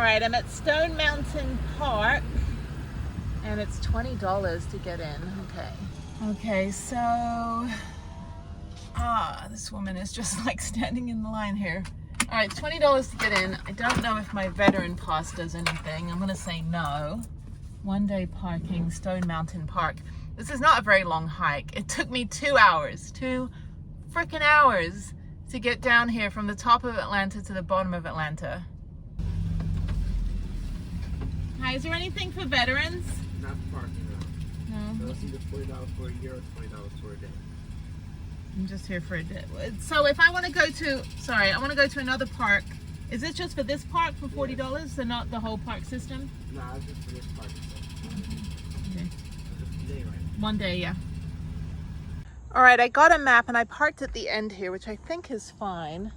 right, I'm at Stone Mountain Park and it's $20 to get in. Okay, so this woman is just like standing in the line here. All right, $20 to get in. I don't know if my veteran pass does anything. I'm gonna say no. 1 day parking, Stone Mountain Park. This is not a very long hike. It took me 2 hours, 2 freaking hours to get down here from the top of Atlanta to the bottom of Atlanta. Hi, is there anything for veterans? Not parking though. No. So it's either $40 for a year or $20 for a day. I'm just here for a day. So if I want to go to, I want to go to another park. Is this just for this park for $40? So not the whole park system? No, it's just for this park. Okay. Just a day, right? 1 day, yeah. All right, I got a map and I parked at the end here, which I think is fine.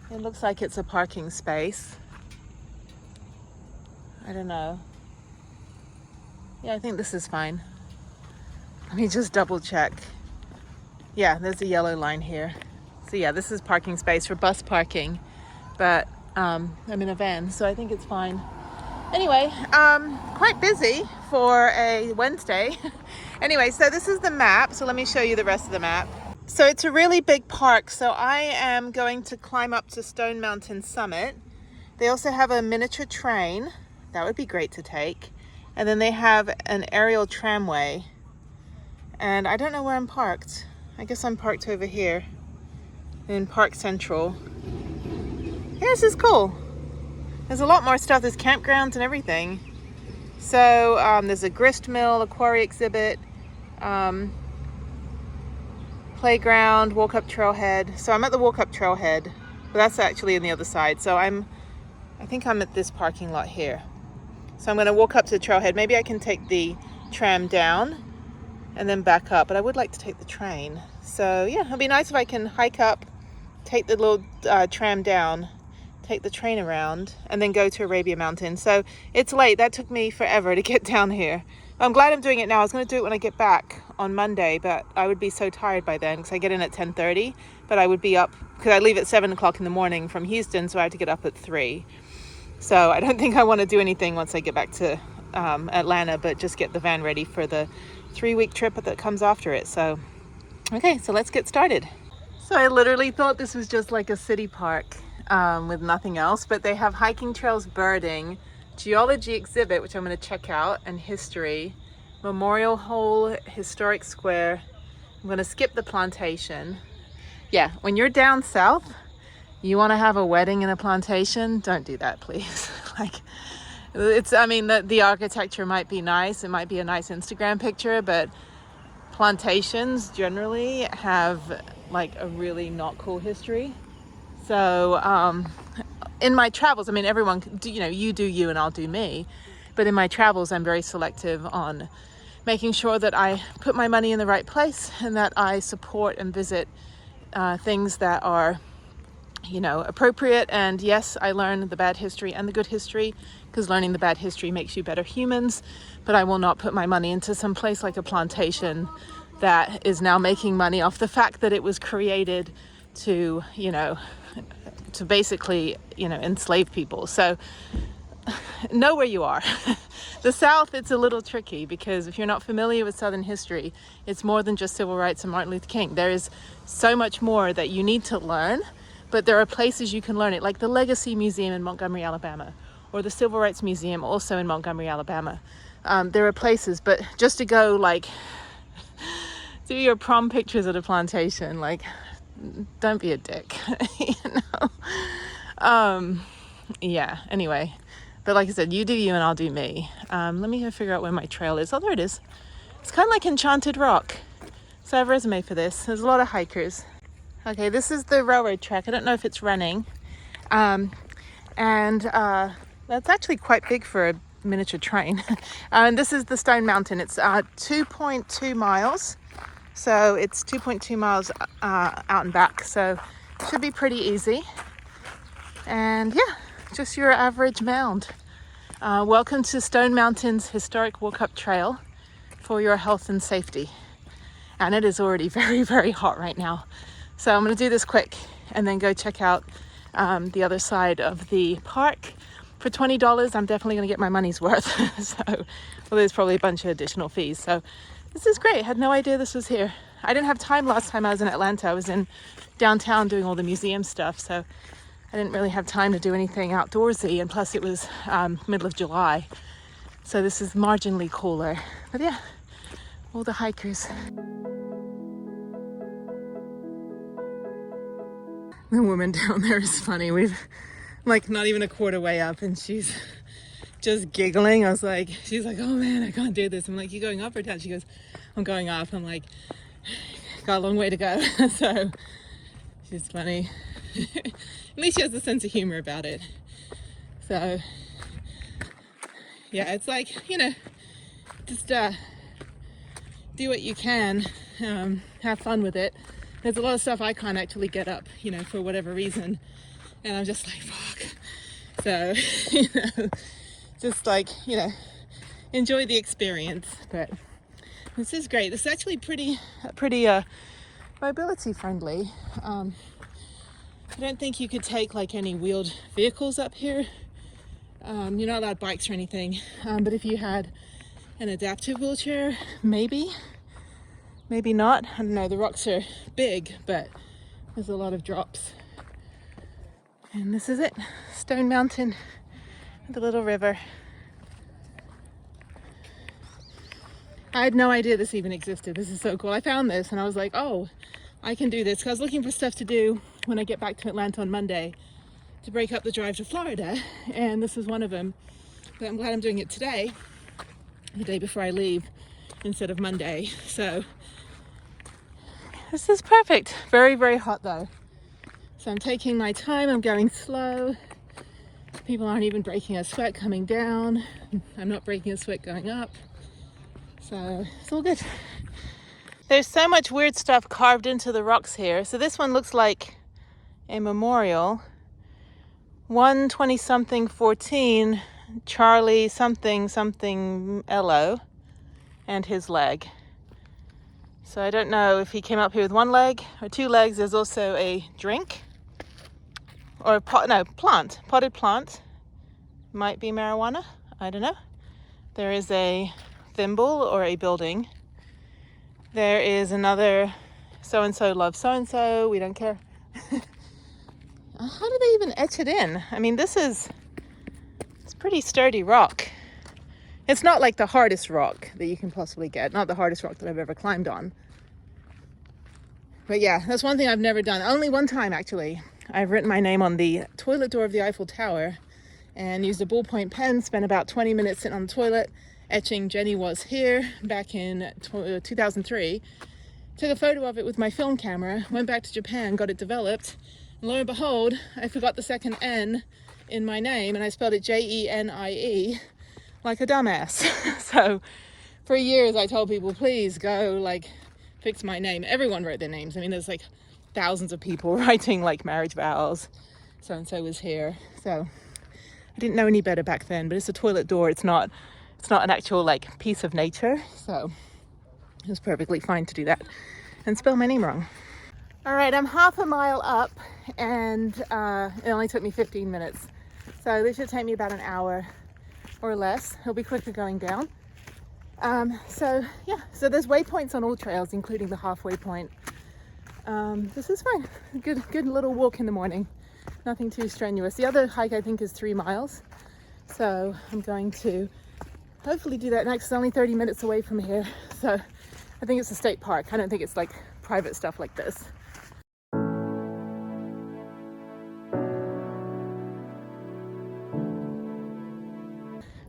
It looks like it's a parking space. I don't know. Yeah, I think this is fine. Let me just double check. Yeah, there's a yellow line here. So yeah, this is parking space for bus parking, but I'm in a van, so I think it's fine. Anyway, quite busy for a Wednesday. Anyway, so this is the map. So let me show you the rest of the map. So it's a really big park. So I am going to climb up to Stone Mountain Summit. They also have a miniature train. That would be great to take. And then they have an aerial tramway. And I don't know where I'm parked. I guess I'm parked over here in Park Central. Yeah, this is cool. There's a lot more stuff. There's campgrounds and everything. So there's a grist mill, a quarry exhibit, playground, walk-up trailhead. So I'm at the walk-up trailhead, but that's actually on the other side. So I think I'm at this parking lot here. So I'm going to walk up to the trailhead. Maybe I can take the tram down and then back up, but I would like to take the train. So yeah, it'd be nice if I can hike up, take the little tram down, take the train around, and then go to Arabia Mountain. So it's late. That took me forever to get down here. I'm glad I'm doing it now. I was going to do it when I get back on Monday, but I would be so tired by then because I get in at 10:30, but I would be up because I leave at 7 o'clock in the morning from Houston, so I have to get up at 3. So I don't think I want to do anything once I get back to Atlanta, but just get the van ready for the 3-week trip that comes after it. So, okay, so let's get started. So I literally thought this was just like a city park with nothing else, but they have hiking trails, birding, geology exhibit, which I'm going to check out, and history, memorial hall, historic square. I'm going to skip the plantation. Yeah, when you're down south, you want to have a wedding in a plantation, don't do that, please. I mean, the architecture might be nice. It might be a nice Instagram picture, but plantations generally have like a really not cool history. So in my travels, I mean, everyone, you do you and I'll do me. But in my travels, I'm very selective on making sure that I put my money in the right place and that I support and visit things that are appropriate. And yes, I learn the bad history and the good history because learning the bad history makes you better humans. But I will not put my money into some place like a plantation that is now making money off the fact that it was created to, to basically, enslave people. So know where you are. The South, it's a little tricky because if you're not familiar with Southern history, it's more than just civil rights and Martin Luther King. There is so much more that you need to learn. But there are places you can learn it, like the Legacy Museum in Montgomery, Alabama, or the Civil Rights Museum also in Montgomery, Alabama. There are places, but just to go do your prom pictures at a plantation, don't be a dick, yeah, anyway. But like I said, you do you and I'll do me. Let me go figure out where my trail is. Oh, there it is. It's kind of like Enchanted Rock. So I have a resume for this. There's a lot of hikers. Okay, this is the railroad track. I don't know if it's running. And that's actually quite big for a miniature train. And this is the Stone Mountain. It's 2.2 miles. So it's 2.2 miles out and back. So it should be pretty easy. And yeah, just your average mound. Welcome to Stone Mountain's historic walk-up trail for your health and safety. And it is already very, very hot right now. So I'm going to do this quick and then go check out the other side of the park for $20, I'm definitely going to get my money's worth. So, well, there's probably a bunch of additional fees. So this is great. I had no idea this was here. I didn't have time last time I was in Atlanta. I was in downtown doing all the museum stuff. So I didn't really have time to do anything outdoorsy. And plus it was middle of July. So this is marginally cooler. But yeah, all the hikers. The woman down there is funny. We've like not even a quarter way up and she's just giggling. I was like, she's like, oh man, I can't do this. I'm like, you going up or down? She goes, I'm going up. I'm like, got a long way to go. So she's funny. At least she has a sense of humor about it. So yeah, it's like, you know, just do what you can, have fun with it. There's a lot of stuff I can't actually get up, you know, for whatever reason. And I'm just like, fuck. So, you know, just like, you know, enjoy the experience. But this is great. This is actually pretty mobility friendly. I don't think you could take like any wheeled vehicles up here. You're not allowed bikes or anything. But if you had an adaptive wheelchair, maybe not. I don't know, the rocks are big, but there's a lot of drops. And this is it, Stone Mountain, the little river. I had no idea this even existed. This is so cool. I found this and I was like, oh, I can do this. 'Cause I was looking for stuff to do when I get back to Atlanta on Monday to break up the drive to Florida. And this is one of them. But I'm glad I'm doing it today, the day before I leave, instead of Monday. So this is perfect. Very, very hot though. So I'm taking my time, I'm going slow. People aren't even breaking a sweat coming down. I'm not breaking a sweat going up. So it's all good. There's so much weird stuff carved into the rocks here. So this one looks like a memorial. 120-something 14, Charlie something Ello, and his leg. So I don't know if he came up here with one leg or two legs. There's also a drink or a plant, potted plant. Might be marijuana, I don't know. There is a thimble or a building. There is another so-and-so loves so-and-so, we don't care. How do they even etch it in? I mean, it's pretty sturdy rock. It's not like the hardest rock that you can possibly get. Not the hardest rock that I've ever climbed on. But yeah, that's one thing I've never done. Only one time, actually. I've written my name on the toilet door of the Eiffel Tower and used a ballpoint pen, spent about 20 minutes sitting on the toilet, etching Jennie Was Here back in 2003. Took a photo of it with my film camera, went back to Japan, got it developed. And lo and behold, I forgot the second N in my name and I spelled it Jenie, like a dumbass. So for years I told people, please go like fix my name. Everyone wrote their names. I mean, there's like thousands of people writing like marriage vows. So-and-so was here. So I didn't know any better back then, but it's a toilet door. It's not an actual like piece of nature. So it was perfectly fine to do that and spell my name wrong. All right, I'm half a mile up and it only took me 15 minutes. So this should take me about an hour or less. It'll be quicker going down. So there's waypoints on all trails, including the halfway point. This is fine. Good little walk in the morning. Nothing too strenuous. The other hike I think is 3 miles. So I'm going to hopefully do that next. It's only 30 minutes away from here. So I think it's a state park. I don't think it's like private stuff like this.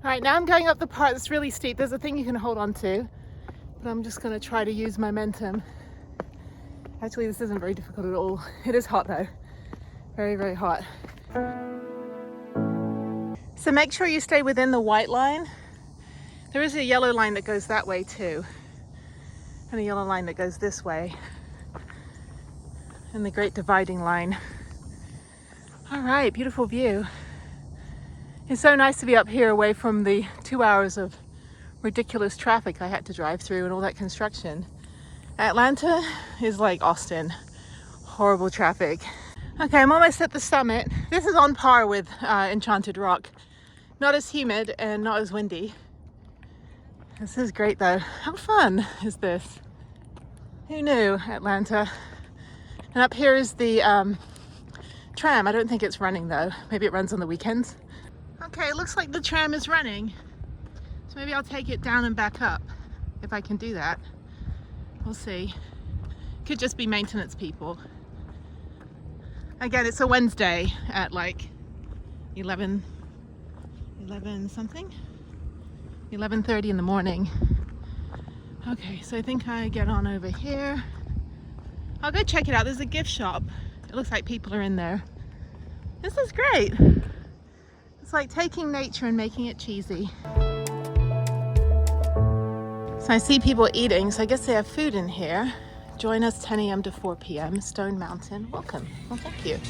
All right, now I'm going up the part that's really steep. There's a thing you can hold on to, but I'm just going to try to use momentum. Actually, this isn't very difficult at all. It is hot though. Very, very hot. So make sure you stay within the white line. There is a yellow line that goes that way too, and a yellow line that goes this way, and the great dividing line. All right, beautiful view. It's so nice to be up here away from the 2 hours of ridiculous traffic I had to drive through and all that construction. Atlanta is like Austin, horrible traffic. Okay, I'm almost at the summit. This is on par with Enchanted Rock. Not as humid and not as windy. This is great though. How fun is this? Who knew Atlanta? And up here is the tram. I don't think it's running though. Maybe it runs on the weekends. Okay, it looks like the tram is running. So maybe I'll take it down and back up if I can do that. We'll see. Could just be maintenance people. Again, it's a Wednesday at like 11 something? 11:30 in the morning. Okay, so I think I get on over here. I'll go check it out. There's a gift shop. It looks like people are in there. This is great. It's like taking nature and making it cheesy. So I see people eating, so I guess they have food in here. Join us 10 a.m. to 4 p.m. Stone Mountain. Welcome. Well, thank you.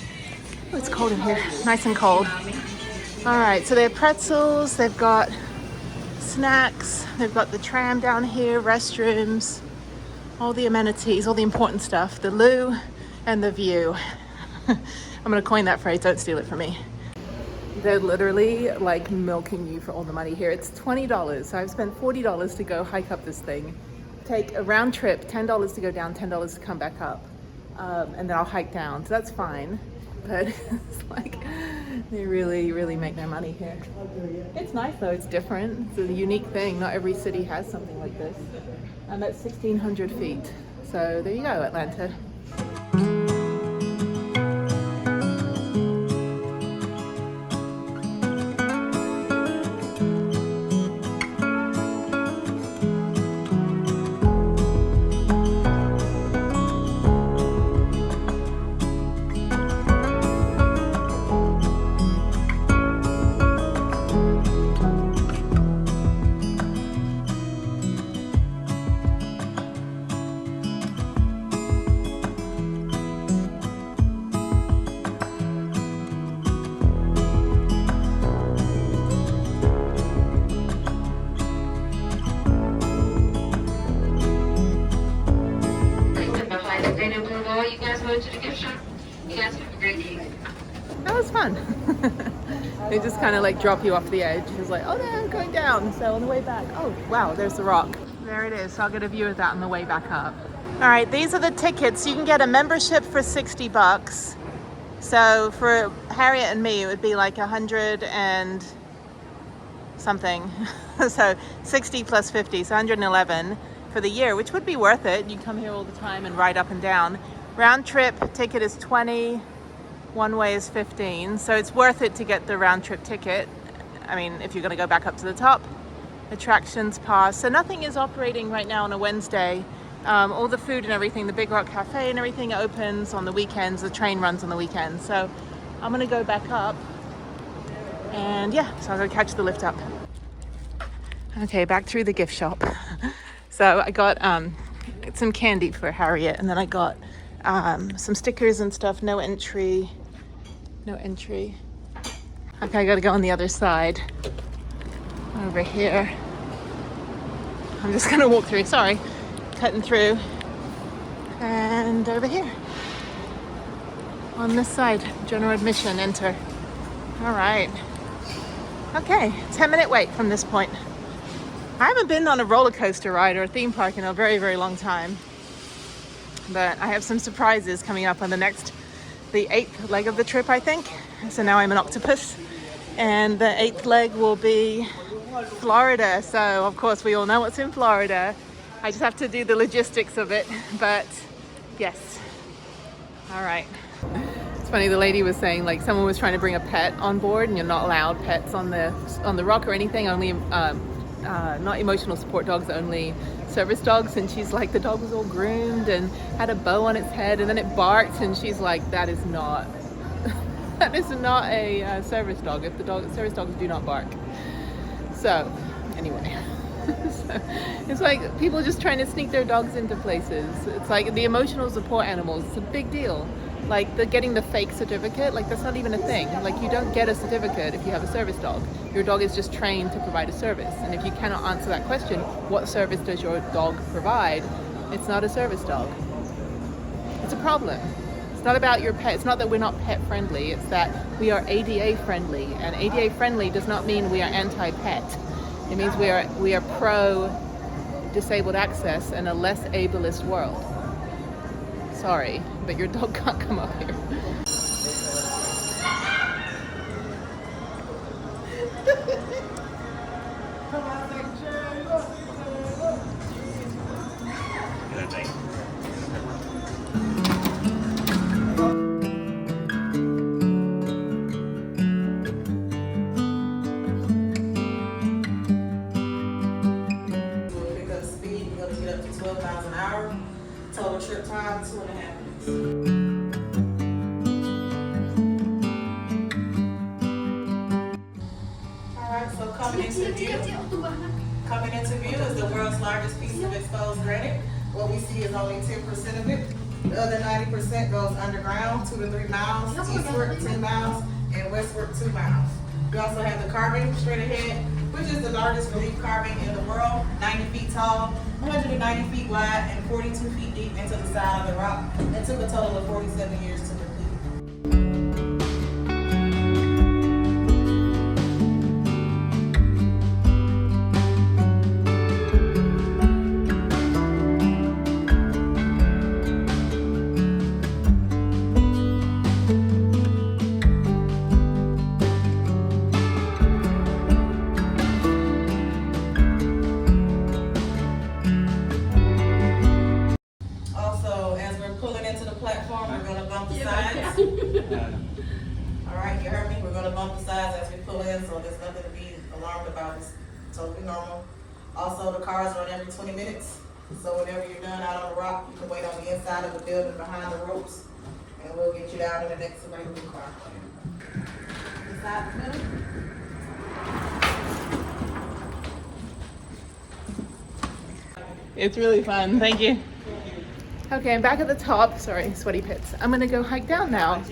Oh, it's cold in here. Nice and cold. All right, so they have pretzels. They've got snacks. They've got the tram down here, restrooms, all the amenities, all the important stuff. The loo and the view. I'm gonna coin that phrase. Don't steal it from me. They're literally like milking you for all the money here. It's $20. So I've spent $40 to go hike up this thing. Take a round trip, $10 to go down, $10 to come back up. And then I'll hike down, so that's fine. But it's like, they really make their money here. It's nice though, it's different. It's a unique thing. Not every city has something like this. I'm at 1,600 feet. So there you go, Atlanta. You guys go to the gift shop. You guys have a great day. That was fun. They just kind of like drop you off the edge. It was like, oh no, I'm going down. So on the way back, oh wow, there's the rock. There it is. So I'll get a view of that on the way back up. All right, these are the tickets. You can get a membership for $60. So for Harriet and me, it would be like 100 and something. So 60 plus 50, so 111 for the year, which would be worth it. You come here all the time and ride up and down. Round trip ticket is 20, one way is 15. So it's worth it to get the round trip ticket. I mean, if you're gonna go back up to the top. Attractions pass. So nothing is operating right now on a Wednesday. All the food and everything, the Big Rock Cafe and everything opens on the weekends. The train runs on the weekends. So I'm gonna go back up and yeah, so I'll go catch the lift up. Okay, back through the gift shop. So I got some candy for Harriet, and then I got some stickers and stuff. No entry. Okay, I gotta go on the other side. Over here. I'm just gonna walk through, sorry. Cutting through. And over here. On this side, general admission, enter. All right. Okay, 10-minute wait from this point. I haven't been on a roller coaster ride or a theme park in a very long time. But I have some surprises coming up on the 8th leg of the trip, I think. So now I'm an octopus. And the 8th leg will be Florida. So of course we all know what's in Florida. I just have to do the logistics of it, but yes. All right. It's funny, the lady was saying like someone was trying to bring a pet on board and you're not allowed pets on the rock or anything, only not emotional support dogs, only service dogs. And she's like, the dog was all groomed and had a bow on its head and then it barked, and she's like, that is not that is not a service dog. If service dogs do not bark. So anyway. So, it's like people just trying to sneak their dogs into places. It's like the emotional support animals, it's a big deal. Like getting the fake certificate, like that's not even a thing. Like you don't get a certificate if you have a service dog. Your dog is just trained to provide a service. And if you cannot answer that question, what service does your dog provide? It's not a service dog. It's a problem. It's not about your pet. It's not that we're not pet friendly. It's that we are ADA friendly, and ADA friendly does not mean we are anti-pet. It means we are pro disabled access in a less ableist world. Sorry, but your dog can't come up here. Total trip time, 2.5 minutes. Alright, so coming into view is the world's largest piece of exposed granite. What we see is only 10% of it. The other 90% goes underground, 2 to 3 miles, eastward 10 miles, and westward 2 miles. We also have the carving straight ahead, which is the largest relief carving in the world, 90 feet tall, 190 feet wide, and 42 feet deep into the side of the rock. It took a total of 47 years to complete. Alright, you heard me? We're going to bump the sides as we pull in, so there's nothing to be alarmed about. It's totally normal. Also, the cars run every 20 minutes, so whenever you're done out on the rock, you can wait on the inside of the building behind the ropes, and we'll get you down in the next available car. Inside the middle. It's really fun. Thank you. Okay, I'm back at the top. Sorry, sweaty pits. I'm gonna go hike down now.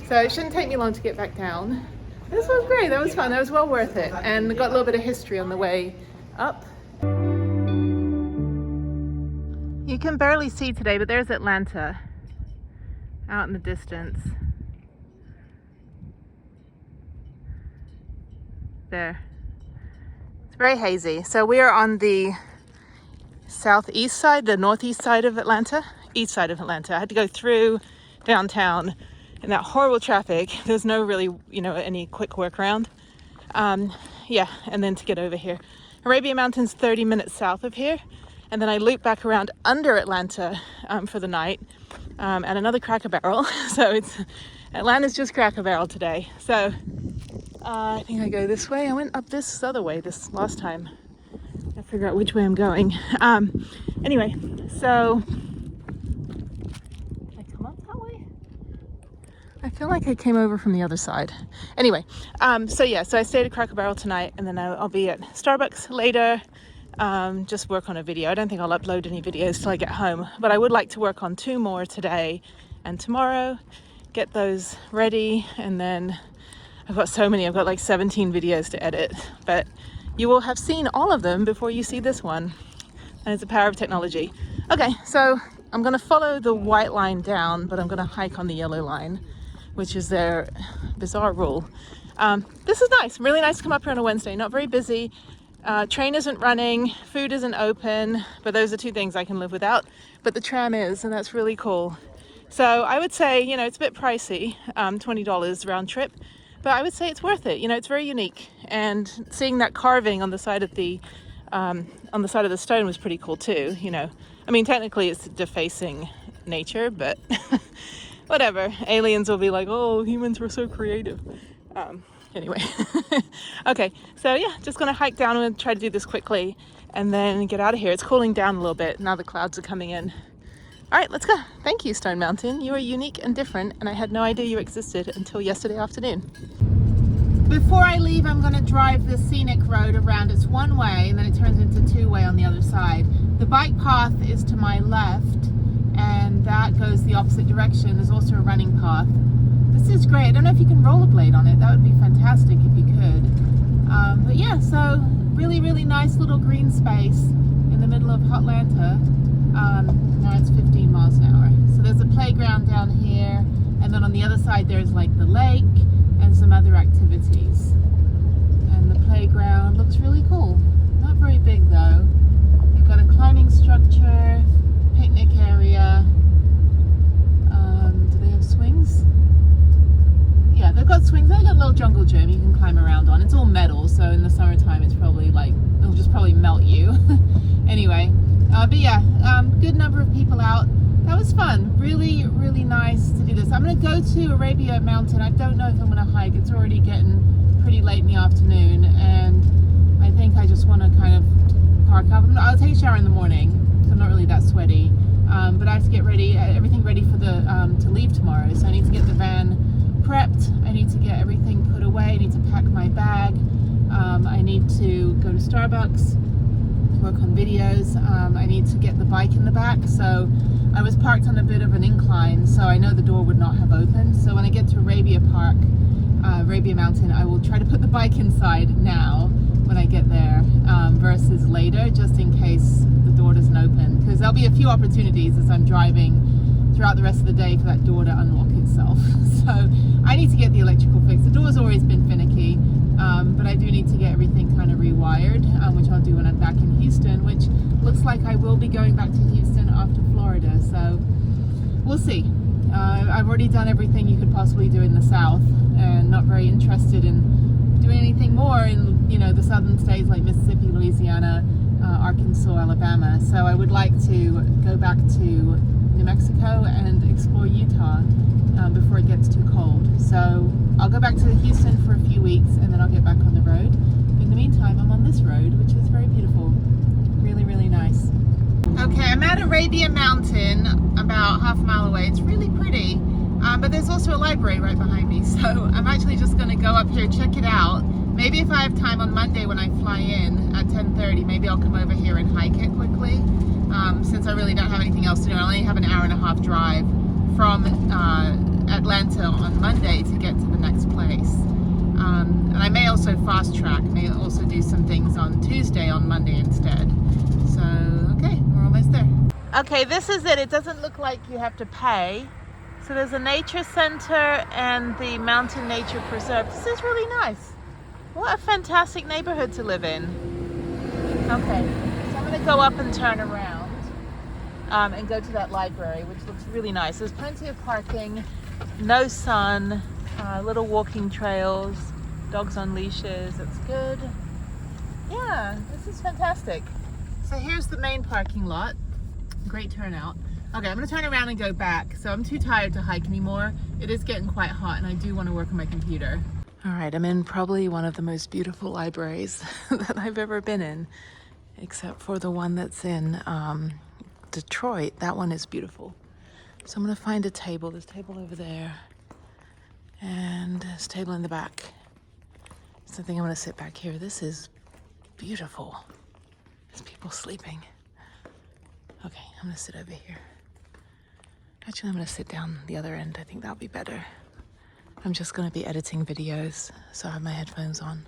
So it shouldn't take me long to get back down. This was great. That was fun. That was well worth it. And got a little bit of history on the way up. You can barely see today, but there's Atlanta out in the distance. There. It's very hazy. So we are on the southeast side, the northeast side of Atlanta, east side of Atlanta. I had to go through downtown in that horrible traffic. There's no really, any quick workaround. Yeah, and then to get over here. Arabian Mountain's 30 minutes south of here. And then I loop back around under Atlanta for the night at another Cracker Barrel. So Atlanta's just Cracker Barrel today. So I think I go this way. I went up this other way this last time. I figure out which way I'm going. Anyway, so did I come up that way? I feel like I came over from the other side. Anyway, so I stayed at Cracker Barrel tonight, and then I'll be at Starbucks later. Just work on a video. I don't think I'll upload any videos till I get home, but I would like to work on 2 more today and tomorrow, get those ready, and then I've got so many. I've got like 17 videos to edit, but you will have seen all of them before you see this one. And it's the power of technology. Okay, so I'm gonna follow the white line down, but I'm gonna hike on the yellow line, which is their bizarre rule. This is nice, really nice to come up here on a Wednesday. Not very busy. Train isn't running, food isn't open, but those are 2 things I can live without. But the tram is, and that's really cool. So I would say, it's a bit pricey, $20 round trip, but I would say it's worth it. It's very unique, and seeing that carving on the side of the stone was pretty cool too. I mean, technically it's defacing nature, but whatever. Aliens will be like, oh, humans were so creative. Anyway, okay, so yeah, just gonna hike down and try to do this quickly and then get out of here. It's cooling down a little bit now. The clouds are coming in. All right, let's go. Thank you, Stone Mountain. You are unique and different, and I had no idea you existed until yesterday afternoon. Before I leave, I'm going to drive the scenic road around. It's 1 way, and then it turns into 2-way on the other side. The bike path is to my left, and that goes the opposite direction. There's also a running path. This is great. I don't know if you can rollerblade on it. That would be fantastic if you could. But yeah, so really, really nice little green space in the middle of Hotlanta. Now it's 15 miles an hour. So there's a playground down here, and then on the other side there's like the lake and some other activities. And the playground looks really cool. Not very big though. They've got a climbing structure, picnic area. Do they have swings? Yeah, they've got swings. They've got a little jungle gym you can climb around on. It's all metal, so in the summertime it's probably like, it'll just probably melt you. Anyway, but yeah, good number of people out. That was fun. Really, really nice to do this. I'm going to go to Arabia Mountain. I don't know if I'm going to hike. It's already getting pretty late in the afternoon, and I think I just want to kind of park up. I'll take a shower in the morning, so I'm not really that sweaty. But I have to get ready, everything ready for the to leave tomorrow. So I need to get the van prepped. I need to get everything put away. I need to pack my bag. I need to go to Starbucks, work on videos. I need to get the bike in the back. So I was parked on a bit of an incline, so I know the door would not have opened. So when I get to Arabia Mountain, I will try to put the bike inside now when I get there, versus later, just in case the door doesn't open. Because there'll be a few opportunities as I'm driving throughout the rest of the day for that door to unlock itself. So I need to get the electrical fixed. The door's always been finicky, but I do need to get everything kind of rewired, which I'll do when I'm back in Houston, which looks like I will be going back to Houston after Florida. So we'll see. I've already done everything you could possibly do in the South, and not very interested in doing anything more in, you know, the southern states like Mississippi, Louisiana, Arkansas, Alabama. So I would like to go back to New Mexico and explore Utah before it gets too cold. So I'll go back to Houston for a few weeks, and then I'll get back on the road. In the meantime, I'm on this road, which is very beautiful. Really, really nice. Okay, I'm at Arabia Mountain, about half a mile away. It's really pretty, but there's also a library right behind me. So I'm actually just going to go up here, check it out. Maybe if I have time on Monday when I fly in at 10:30, maybe I'll come over here and hike it quickly, since I really don't have anything else to do. I only have an hour and a half drive from Atlanta on Monday to get to the next place. And I may also fast track, may also do some things on Tuesday on Monday instead. So, okay, we're almost there. Okay, this is it. It doesn't look like you have to pay. So there's a nature center and the Mountain Nature Preserve. This is really nice. What a fantastic neighborhood to live in. Okay, so I'm gonna go up and turn around and go to that library, which looks really nice. There's plenty of parking, no sun, little walking trails, dogs on leashes. That's good. Yeah, this is fantastic. So here's the main parking lot. Great turnout. Okay, I'm gonna turn around and go back. So I'm too tired to hike anymore. It is getting quite hot, and I do want to work on my computer. All right, I'm in probably one of the most beautiful libraries that I've ever been in, except for the one that's in Detroit. That one is beautiful. So I'm gonna find a table. There's a table over there, and this table in the back. So I think I'm gonna sit back here. This is beautiful. There's people sleeping. Okay, I'm gonna sit over here. Actually, I'm gonna sit down the other end. I think that'll be better. I'm just gonna be editing videos, so I have my headphones on.